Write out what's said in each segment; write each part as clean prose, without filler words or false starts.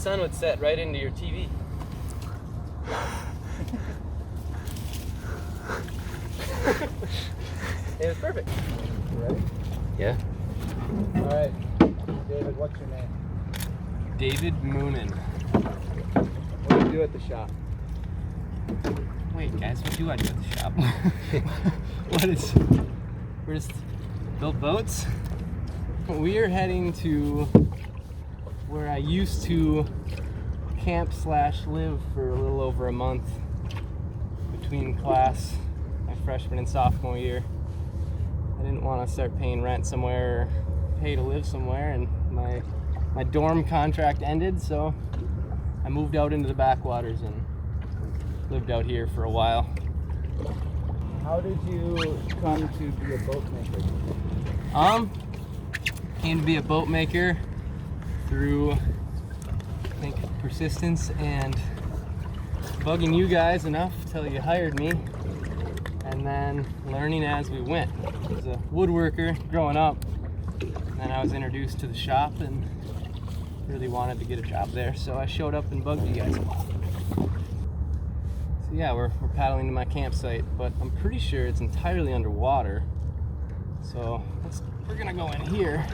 sun would set right into your TV. It was perfect. You ready? Yeah. All right. David, what's your name? David Moonen. What do you do at the shop? Wait, guys, what do I do at the shop? We're just build boats? We're heading to where I used to camp/live for a little over a month between class, my freshman and sophomore year. I didn't want to start paying rent somewhere or pay to live somewhere, and my dorm contract ended, so I moved out into the backwaters and lived out here for a while. How did you come to be a boat maker? Came to be a boat maker through, I think, persistence and bugging you guys enough till you hired me, and then learning as we went. I was a woodworker growing up, and then I was introduced to the shop and really wanted to get a job there, so I showed up and bugged you guys a lot. So yeah, we're paddling to my campsite, but I'm pretty sure it's entirely underwater. So we're gonna go in here,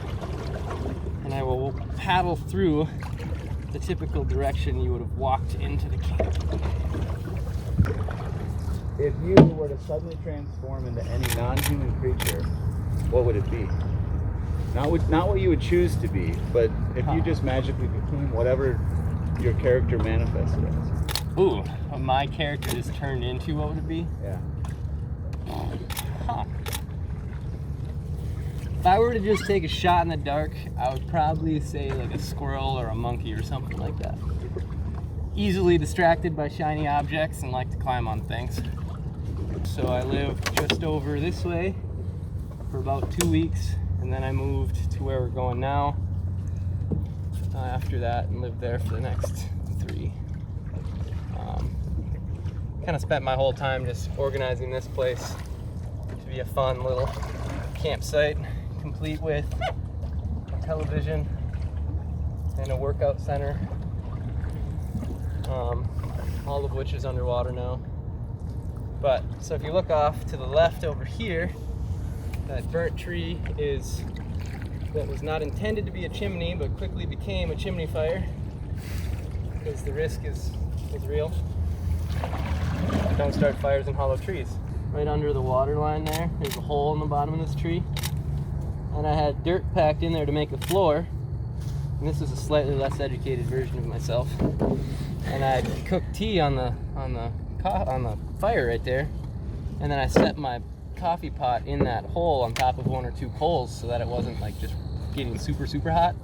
and I will paddle through the typical direction you would have walked into the camp. If you were to suddenly transform into any non-human creature, what would it be? Not what you would choose to be, but if you just magically became whatever your character manifested as. Ooh, what my character just turned into, what would it be? Yeah. Huh. If I were to just take a shot in the dark, I would probably say like a squirrel or a monkey or something like that. Easily distracted by shiny objects and like to climb on things. So I lived just over this way for about 2 weeks, and then I moved to where we're going now after that, and lived there for the next 3. Kind of spent my whole time just organizing this place to be a fun little campsite, complete with a television and a workout center, all of which is underwater now. But so if you look off to the left over here, that burnt tree that was not intended to be a chimney but quickly became a chimney fire because the risk is real. Don't start fires in hollow trees. Right under the water line there's a hole in the bottom of this tree, and I had dirt packed in there to make a floor, and this is a slightly less educated version of myself, and I cooked tea on the fire right there, and then I set my coffee pot in that hole on top of 1 or 2 coals so that it wasn't like just getting super hot,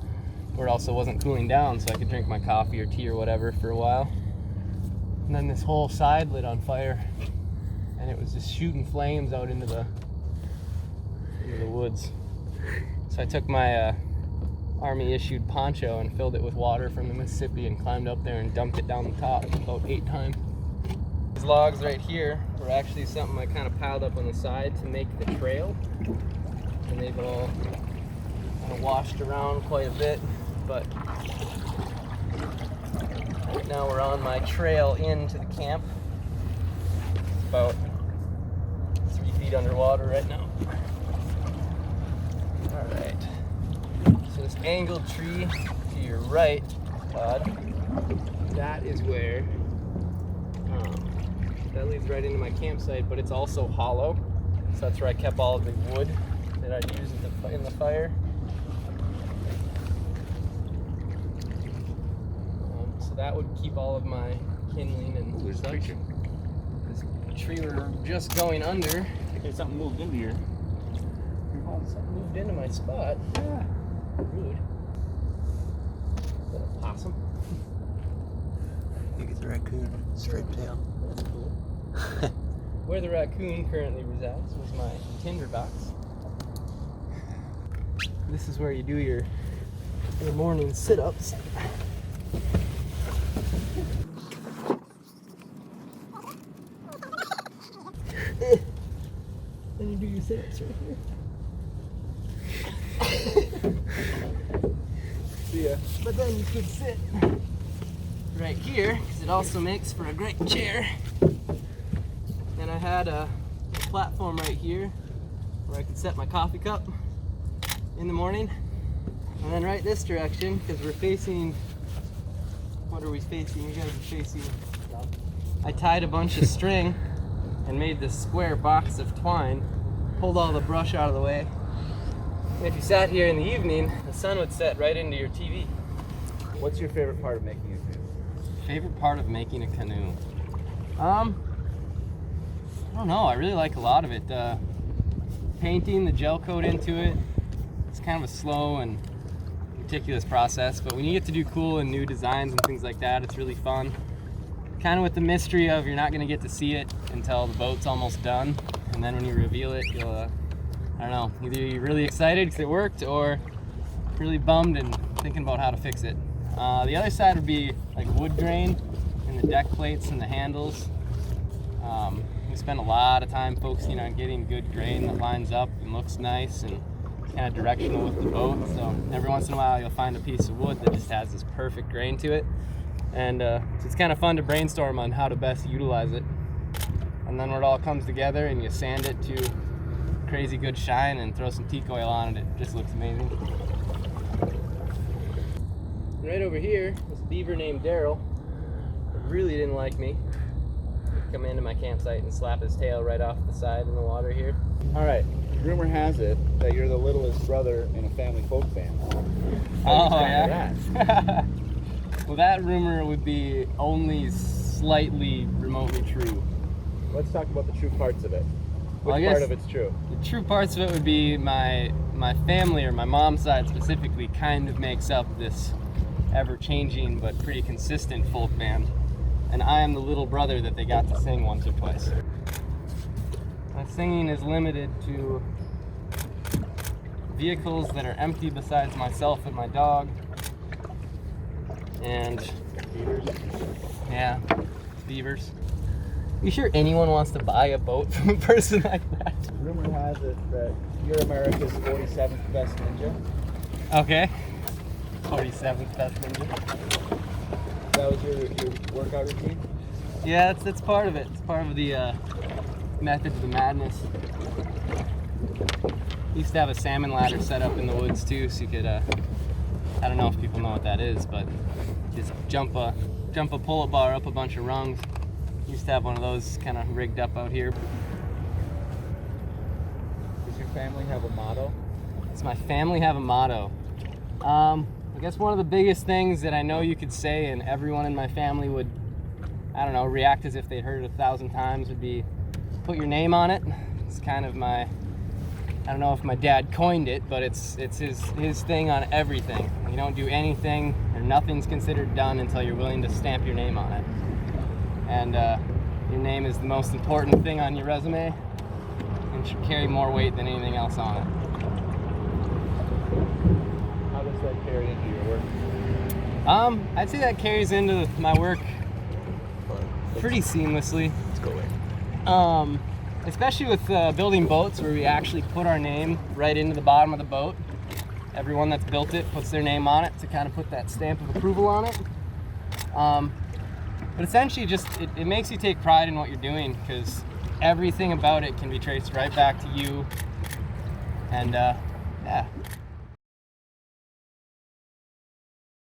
or also wasn't cooling down, so I could drink my coffee or tea or whatever for a while. And then this whole side lit on fire, and it was just shooting flames out into the woods. So I took my Army issued poncho and filled it with water from the Mississippi and climbed up there and dumped it down the top about 8 times. These logs right here were actually something I kind of piled up on the side to make the trail, and they've all kind of washed around quite a bit, but right now we're on my trail into the camp. It's about 3 feet underwater right now. Alright, so this angled tree to your right, Todd, that is where, that leads right into my campsite, but it's also hollow. So that's where I kept all of the wood that I'd use in the fire. So that would keep all of my kindling and such. This tree we're just going under. Okay, something moved into here. Oh, something moved into my spot. Yeah. Rude. Is that a possum? I think it's a raccoon, striped tail. That's cool. Where the raccoon currently resides was my tinder box. This is where you do your morning sit-ups. Then you do your sit-ups right here. See ya. But then you could sit right here because it also makes for a great chair. And I had a platform right here where I could set my coffee cup in the morning. And then right this direction, because we're facing, what are we facing? You guys are facing, I tied a bunch of string and made this square box of twine, pulled all the brush out of the way. And if you sat here in the evening, the sun would set right into your TV. What's your favorite part of making a canoe? Favorite part of making a canoe? I don't know, I really like a lot of it. Painting the gel coat into it, it's kind of a slow and meticulous process, but when you get to do cool and new designs and things like that, it's really fun. Kind of with the mystery of you're not going to get to see it until the boat's almost done, and then when you reveal it, you'll, I don't know, either you're really excited because it worked or really bummed and thinking about how to fix it. The other side would be like wood grain in the deck plates and the handles. We spend a lot of time focusing on getting good grain that lines up and looks nice and kind of directional with the boat. So every once in a while you'll find a piece of wood that just has this perfect grain to it. And so it's kind of fun to brainstorm on how to best utilize it. And then when it all comes together and you sand it to crazy good shine and throw some teak oil on it, it just looks amazing. And right over here, this beaver named Daryl really didn't like me. He'd come into my campsite and slap his tail right off the side in the water here. All right, rumor has it that you're the littlest brother in a family folk band. Oh, yeah? Well, that rumor would be only slightly remotely true. Let's talk about the true parts of it. Well, Which part of it's true? The true parts of it would be my family, or my mom's side specifically, kind of makes up this ever-changing but pretty consistent folk band. And I am the little brother that they got to sing once or twice. My singing is limited to vehicles that are empty besides myself and my dog. And Beavers? yeah, beavers. You sure anyone wants to buy a boat from a person like that? Rumor has it that you're America's 47th best ninja. Okay. 47th best ninja. That was your workout routine? Yeah, that's part of it. It's part of the method to the madness. Used to have a salmon ladder set up in the woods too, so you could, I don't know if people know what that is, but just jump a pull-up bar up a bunch of rungs. Used to have one of those kind of rigged up out here. Does your family have a motto? Does my family have a motto? I guess one of the biggest things that I know you could say and everyone in my family would, I don't know, react as if they'd heard it 1,000 times would be, put your name on it. It's kind of my, I don't know if my dad coined it, but it's his thing on everything. You don't do anything or nothing's considered done until you're willing to stamp your name on it. And your name is the most important thing on your resume and should carry more weight than anything else on it. How does that carry into your work? I'd say that carries into my work pretty seamlessly. Let's go away. Especially with building boats where we actually put our name right into the bottom of the boat. Everyone that's built it puts their name on it to kind of put that stamp of approval on it. But essentially just, it makes you take pride in what you're doing because everything about it can be traced right back to you. And yeah,